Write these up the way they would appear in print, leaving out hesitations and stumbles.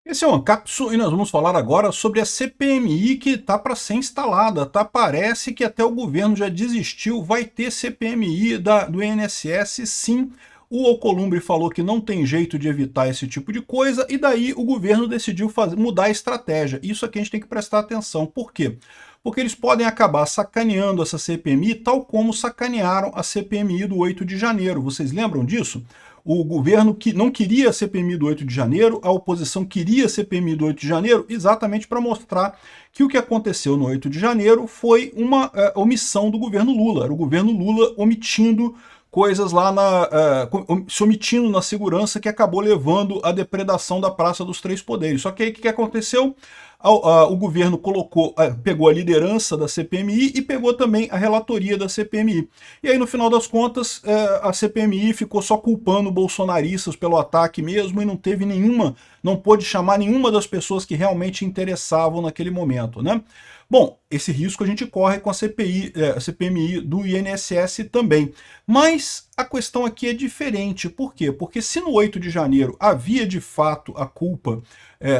Esse é o Ancapsu e nós vamos falar agora sobre a CPMI que está para ser instalada, tá? Parece que até o governo já desistiu, vai ter CPMI do INSS sim. O Alcolumbre falou que não tem jeito de evitar esse tipo de coisa e daí o governo decidiu mudar a estratégia. Isso aqui a gente tem que prestar atenção. Por quê? Porque eles podem acabar sacaneando essa CPMI tal como sacanearam a CPMI do 8 de janeiro. Vocês lembram disso? O governo que não queria a CPMI do 8 de janeiro, a oposição queria a CPMI do 8 de janeiro, exatamente para mostrar que o que aconteceu no 8 de janeiro foi uma omissão do governo Lula. Era o governo Lula omitindo coisas lá, se omitindo na segurança, que acabou levando à depredação da Praça dos Três Poderes. Só que aí o que aconteceu? O governo pegou a liderança da CPMI e pegou também a relatoria da CPMI. E aí, no final das contas, a CPMI ficou só culpando bolsonaristas pelo ataque mesmo e não pôde chamar nenhuma das pessoas que realmente interessavam naquele momento, né? Bom, esse risco a gente corre com a CPMI do INSS também. Mas a questão aqui é diferente. Por quê? Porque se no 8 de janeiro havia de fato a culpa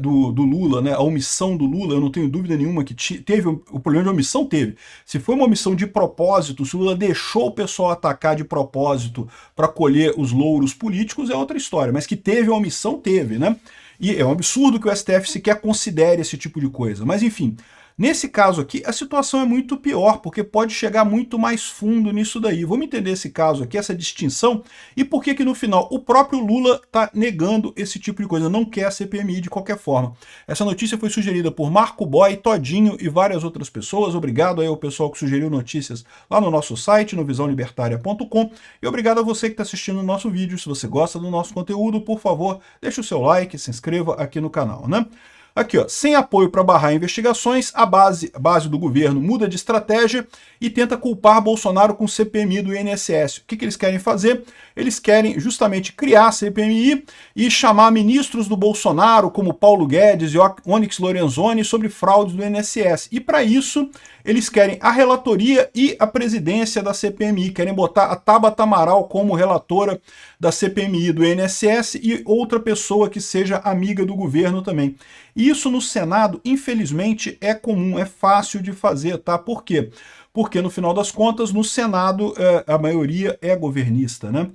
do Lula, né, a omissão do Lula, eu não tenho dúvida nenhuma que teve o problema de omissão, teve. Se foi uma omissão de propósito, se o Lula deixou o pessoal atacar de propósito para colher os louros políticos, é outra história. Mas que teve a omissão, teve, né? E é um absurdo que o STF sequer considere esse tipo de coisa. Mas enfim, nesse caso aqui, a situação é muito pior, porque pode chegar muito mais fundo nisso daí. Vamos entender esse caso aqui, essa distinção, e por que no final o próprio Lula está negando esse tipo de coisa, não quer a CPMI de qualquer forma. Essa notícia foi sugerida por Marco Boy, Todinho e várias outras pessoas. Obrigado aí ao pessoal que sugeriu notícias lá no nosso site, no visãolibertaria.com, e obrigado a você que está assistindo o nosso vídeo. Se você gosta do nosso conteúdo, por favor, deixe o seu like, se inscreva aqui no canal, né? Aqui, ó, sem apoio para barrar investigações, a base do governo muda de estratégia e tenta culpar Bolsonaro com CPMI do INSS. O que eles querem fazer? Eles querem justamente criar a CPMI e chamar ministros do Bolsonaro, como Paulo Guedes e Onyx Lorenzoni, sobre fraudes do INSS. E para isso, eles querem a relatoria e a presidência da CPMI. Querem botar a Tabata Amaral como relatora da CPMI do INSS e outra pessoa que seja amiga do governo também. Isso no Senado, infelizmente, é comum, é fácil de fazer, tá? Por quê? Porque, no final das contas, no Senado, a maioria é governista, né?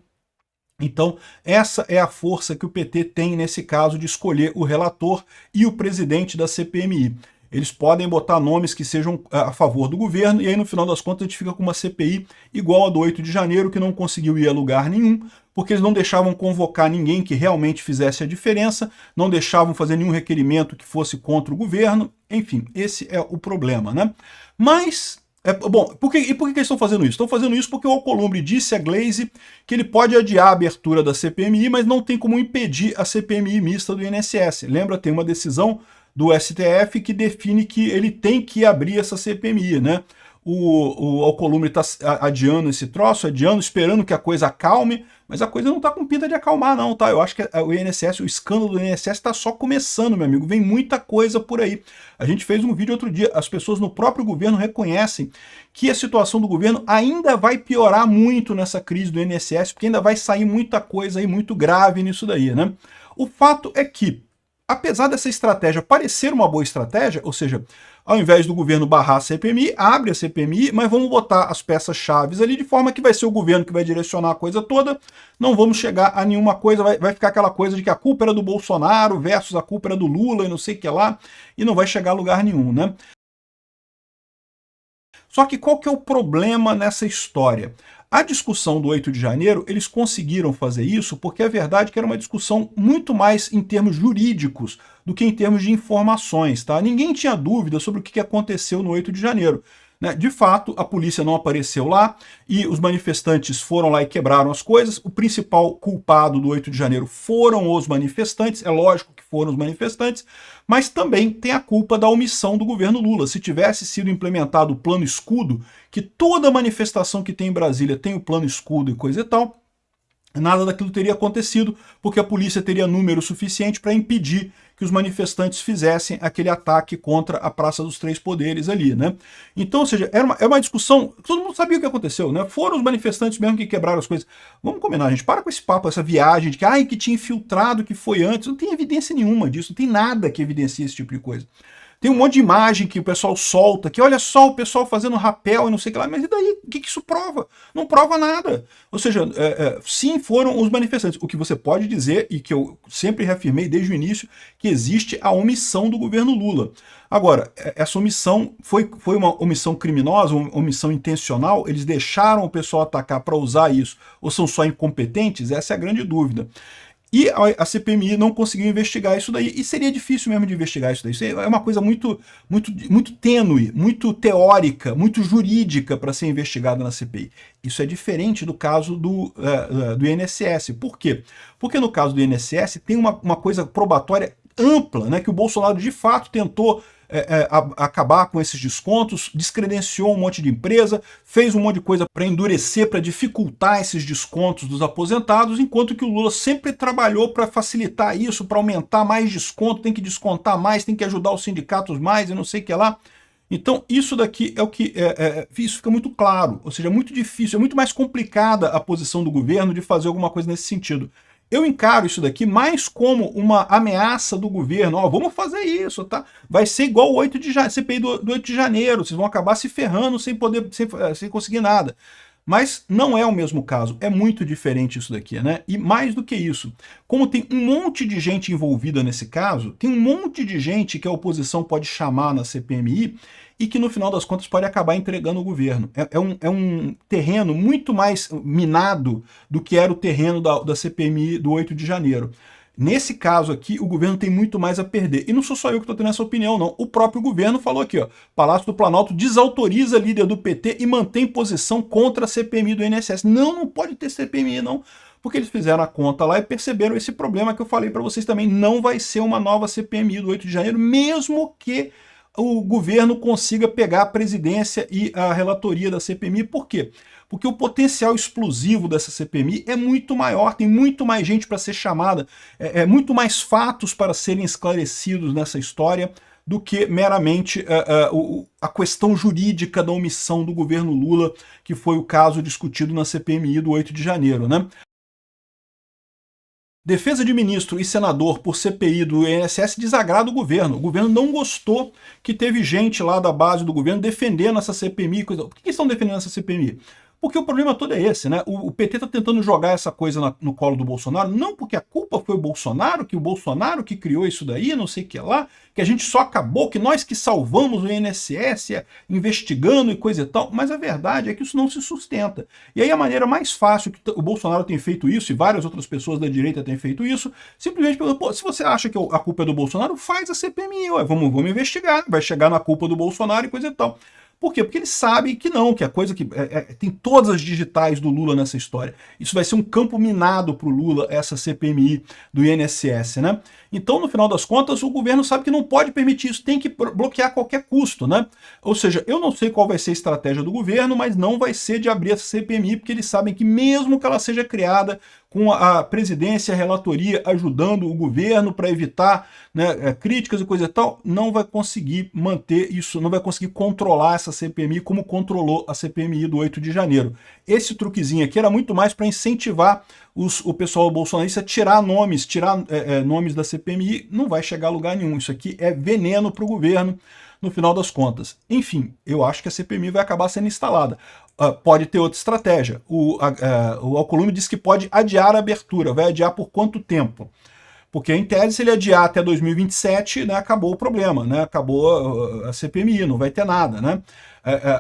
Então, essa é a força que o PT tem nesse caso de escolher o relator e o presidente da CPMI. Eles podem botar nomes que sejam a favor do governo, e aí no final das contas a gente fica com uma CPI igual a do 8 de janeiro, que não conseguiu ir a lugar nenhum, porque eles não deixavam convocar ninguém que realmente fizesse a diferença, não deixavam fazer nenhum requerimento que fosse contra o governo, enfim, esse é o problema, né? Mas bom, por que eles estão fazendo isso? Estão fazendo isso porque o Alcolumbre disse a Glaze que ele pode adiar a abertura da CPMI, mas não tem como impedir a CPMI mista do INSS. Lembra, tem uma decisão do STF que define que ele tem que abrir essa CPMI, né? O Alcolumbre está adiando esse troço, esperando que a coisa acalme, mas a coisa não está com pinta de acalmar não, tá? Eu acho que o INSS, o escândalo do INSS está só começando, meu amigo, vem muita coisa por aí. A gente fez um vídeo outro dia, as pessoas no próprio governo reconhecem que a situação do governo ainda vai piorar muito nessa crise do INSS, porque ainda vai sair muita coisa aí muito grave nisso daí, né? O fato é que, apesar dessa estratégia parecer uma boa estratégia, ou seja, ao invés do governo barrar a CPMI, abre a CPMI, mas vamos botar as peças-chave ali de forma que vai ser o governo que vai direcionar a coisa toda, não vamos chegar a nenhuma coisa, vai ficar aquela coisa de que a culpa era do Bolsonaro versus a culpa era do Lula e não sei o que lá, e não vai chegar a lugar nenhum, né? Só que qual que é o problema nessa história? A discussão do 8 de janeiro, eles conseguiram fazer isso porque a verdade é que era uma discussão muito mais em termos jurídicos do que em termos de informações, tá? Ninguém tinha dúvida sobre o que aconteceu no 8 de janeiro. Né? De fato, a polícia não apareceu lá e os manifestantes foram lá e quebraram as coisas. O principal culpado do 8 de janeiro foram os manifestantes, é lógico que foram os manifestantes, mas também tem a culpa da omissão do governo Lula. Se tivesse sido implementado o plano escudo, que toda manifestação que tem em Brasília tem o plano escudo e coisa e tal, nada daquilo teria acontecido, porque a polícia teria número suficiente para impedir que os manifestantes fizessem aquele ataque contra a Praça dos Três Poderes ali, né? Então, ou seja, era uma discussão, todo mundo sabia o que aconteceu, né? Foram os manifestantes mesmo que quebraram as coisas. Vamos combinar, gente, para com esse papo, essa viagem de que, ai, que tinha infiltrado, que foi antes, não tem evidência nenhuma disso, não tem nada que evidencie esse tipo de coisa. Tem um monte de imagem que o pessoal solta, que olha só o pessoal fazendo rapel e não sei o que lá, mas e daí? O que isso prova? Não prova nada. Ou seja, sim, foram os manifestantes. O que você pode dizer, e que eu sempre reafirmei desde o início, que existe a omissão do governo Lula. Agora, essa omissão foi uma omissão criminosa, uma omissão intencional? Eles deixaram o pessoal atacar para usar isso? Ou são só incompetentes? Essa é a grande dúvida. E a CPMI não conseguiu investigar isso daí, e seria difícil mesmo de investigar isso daí. Isso é uma coisa muito tênue, muito teórica, muito jurídica para ser investigada na CPI. Isso é diferente do caso do INSS. Por quê? Porque no caso do INSS tem uma coisa probatória ampla, né, que o Bolsonaro de fato tentou acabar com esses descontos, descredenciou um monte de empresa, fez um monte de coisa para endurecer, para dificultar esses descontos dos aposentados, enquanto que o Lula sempre trabalhou para facilitar isso, para aumentar mais desconto, tem que descontar mais, tem que ajudar os sindicatos mais e não sei o que lá. Então, isso daqui é o que... isso fica muito claro, ou seja, é muito difícil, é muito mais complicada a posição do governo de fazer alguma coisa nesse sentido. Eu encaro isso daqui mais como uma ameaça do governo. Ó, vamos fazer isso, tá? Vai ser igual o CPI do 8 de janeiro. Vocês vão acabar se ferrando sem conseguir nada. Mas não é o mesmo caso. É muito diferente isso daqui, né? E mais do que isso, como tem um monte de gente envolvida nesse caso, tem um monte de gente que a oposição pode chamar na CPMI e que no final das contas pode acabar entregando o governo. É um terreno muito mais minado do que era o terreno da CPMI do 8 de janeiro. Nesse caso aqui, o governo tem muito mais a perder. E não sou só eu que estou tendo essa opinião, não. O próprio governo falou aqui, ó, Palácio do Planalto desautoriza líder do PT e mantém posição contra a CPMI do INSS. Não pode ter CPMI, não. Porque eles fizeram a conta lá e perceberam esse problema que eu falei para vocês também. Não vai ser uma nova CPMI do 8 de janeiro, mesmo que o governo consiga pegar a presidência e a relatoria da CPMI. Por quê? Porque o potencial explosivo dessa CPMI é muito maior, tem muito mais gente para ser chamada, muito mais fatos para serem esclarecidos nessa história do que meramente a questão jurídica da omissão do governo Lula, que foi o caso discutido na CPMI do 8 de janeiro, né? Defesa de ministro e senador por CPI do INSS desagrada o governo. O governo não gostou que teve gente lá da base do governo defendendo essa CPMI. Por que estão defendendo essa CPMI? Porque o problema todo é esse, né? O PT está tentando jogar essa coisa no colo do Bolsonaro, não porque a culpa foi o Bolsonaro que criou isso daí, não sei o que lá, que a gente só acabou, que nós que salvamos o INSS investigando e coisa e tal, mas a verdade é que isso não se sustenta. E aí a maneira mais fácil que o Bolsonaro tem feito isso, e várias outras pessoas da direita têm feito isso, simplesmente perguntando, pô, se você acha que a culpa é do Bolsonaro, faz a CPMI, ué, vamos investigar, vai chegar na culpa do Bolsonaro e coisa e tal. Por quê? Porque eles sabem que não, que a coisa que... tem todas as digitais do Lula nessa história. Isso vai ser um campo minado para o Lula, essa CPMI do INSS, né? Então, no final das contas, o governo sabe que não pode permitir isso, tem que bloquear a qualquer custo, né? Ou seja, eu não sei qual vai ser a estratégia do governo, mas não vai ser de abrir essa CPMI, porque eles sabem que mesmo que ela seja criada com a presidência, a relatoria ajudando o governo para evitar, né, críticas e coisa e tal, não vai conseguir manter isso, não vai conseguir controlar essa CPMI como controlou a CPMI do 8 de janeiro. Esse truquezinho aqui era muito mais para incentivar o pessoal bolsonarista a tirar nomes da CPMI, não vai chegar a lugar nenhum. Isso aqui é veneno para o governo, no final das contas. Enfim, eu acho que a CPMI vai acabar sendo instalada. Pode ter outra estratégia. O Alcolumbre diz que pode adiar a abertura. Vai adiar por quanto tempo? Porque, em tese, se ele adiar até 2027, né, acabou o problema, né, acabou a CPMI, não vai ter nada, né?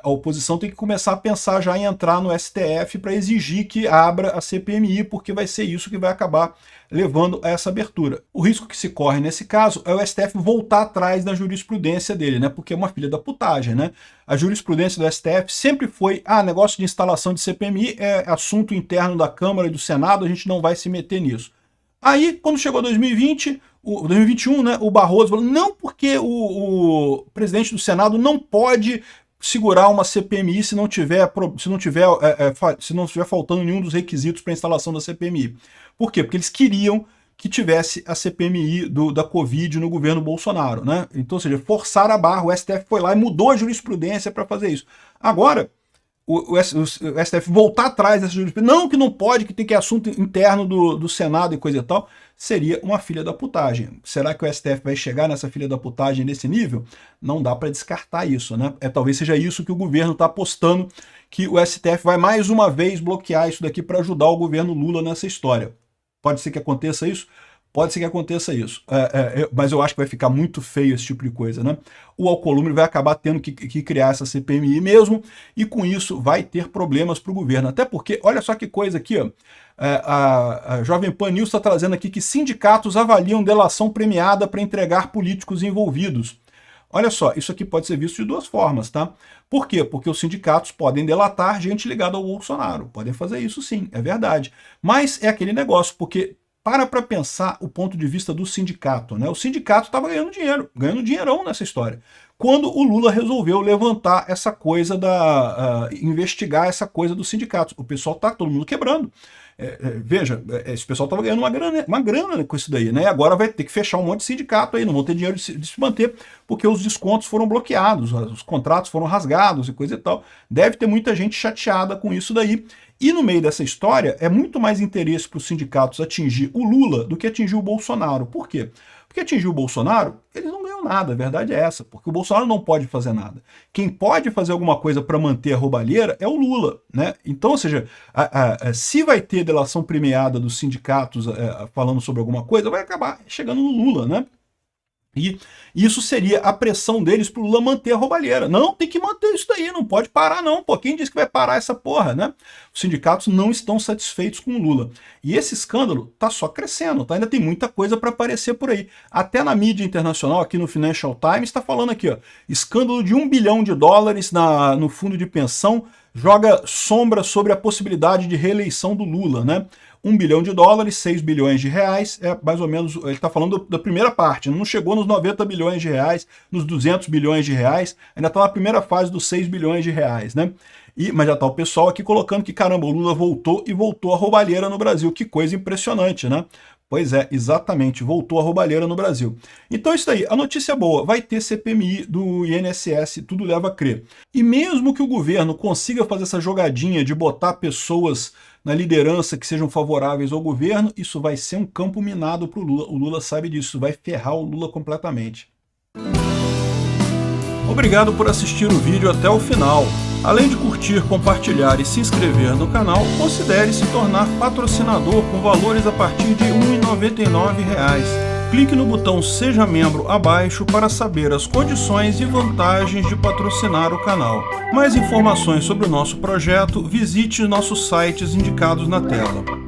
A oposição tem que começar a pensar já em entrar no STF para exigir que abra a CPMI, porque vai ser isso que vai acabar levando a essa abertura. O risco que se corre nesse caso é o STF voltar atrás da jurisprudência dele, né? Porque é uma filha da putagem, né? A jurisprudência do STF sempre foi, negócio de instalação de CPMI é assunto interno da Câmara e do Senado, a gente não vai se meter nisso. Aí, quando chegou 2021, né, o Barroso falou, não, porque o presidente do Senado não pode segurar uma CPMI se não tiver faltando nenhum dos requisitos para a instalação da CPMI. Por quê? Porque eles queriam que tivesse a CPMI da Covid no governo Bolsonaro, né? Então, ou seja, forçaram a barra, o STF foi lá e mudou a jurisprudência para fazer isso. Agora, o STF voltar atrás dessa jurisprudência, não, que não pode, que tem que assunto interno do Senado e coisa e tal, seria uma filha da putagem. Será que o STF vai chegar nessa filha da putagem nesse nível? Não dá para descartar isso, né? Talvez seja isso que o governo está apostando, que o STF vai mais uma vez bloquear isso daqui para ajudar o governo Lula nessa história. Pode ser que aconteça isso? Pode ser que aconteça isso, mas eu acho que vai ficar muito feio esse tipo de coisa, né? O Alcolumbre vai acabar tendo que criar essa CPMI mesmo, e com isso vai ter problemas para o governo. Até porque, olha só que coisa aqui, ó, a Jovem Pan News está trazendo aqui que sindicatos avaliam delação premiada para entregar políticos envolvidos. Olha só, isso aqui pode ser visto de duas formas, tá? Por quê? Porque os sindicatos podem delatar gente ligada ao Bolsonaro. Podem fazer isso sim, é verdade. Mas é aquele negócio, porque para pensar o ponto de vista do sindicato, né? O sindicato estava ganhando dinheiro, ganhando dinheirão nessa história. Quando o Lula resolveu levantar essa coisa investigar essa coisa dos sindicatos. O pessoal tá todo mundo quebrando. Veja, esse pessoal estava ganhando uma grana com isso daí, né? Agora vai ter que fechar um monte de sindicato aí, não vão ter dinheiro de se manter, porque os descontos foram bloqueados, os contratos foram rasgados e coisa e tal. Deve ter muita gente chateada com isso daí. E no meio dessa história, é muito mais interesse para os sindicatos atingir o Lula do que atingir o Bolsonaro. Por quê? Porque atingir o Bolsonaro, eles não ganham nada, a verdade é essa, porque o Bolsonaro não pode fazer nada. Quem pode fazer alguma coisa para manter a roubalheira é o Lula, né? Então, ou seja, se vai ter delação premiada dos sindicatos falando sobre alguma coisa, vai acabar chegando no Lula, né? E isso seria a pressão deles pro Lula manter a roubalheira. Não, tem que manter isso daí, não pode parar não, pô. Quem disse que vai parar essa porra, né? Os sindicatos não estão satisfeitos com o Lula. E esse escândalo tá só crescendo, tá? Ainda tem muita coisa para aparecer por aí. Até na mídia internacional, aqui no Financial Times, está falando aqui, ó, escândalo de $1 bilhão no fundo de pensão joga sombra sobre a possibilidade de reeleição do Lula, né? $1 bilhão, 6 bilhões de reais, é mais ou menos, ele está falando da primeira parte, não chegou nos 90 bilhões de reais, nos 200 bilhões de reais, ainda está na primeira fase dos 6 bilhões de reais, né? Mas já está o pessoal aqui colocando que, caramba, o Lula voltou e voltou a roubalheira no Brasil, que coisa impressionante, né? Pois é, exatamente, voltou a roubalheira no Brasil. Então isso aí, a notícia boa, vai ter CPMI do INSS, tudo leva a crer. E mesmo que o governo consiga fazer essa jogadinha de botar pessoas na liderança que sejam favoráveis ao governo, isso vai ser um campo minado para o Lula. O Lula sabe disso, vai ferrar o Lula completamente. Obrigado por assistir o vídeo até o final. Além de curtir, compartilhar e se inscrever no canal, considere se tornar patrocinador com valores a partir de R$ 1,99. Clique no botão Seja Membro abaixo para saber as condições e vantagens de patrocinar o canal. Mais informações sobre o nosso projeto, visite nossos sites indicados na tela.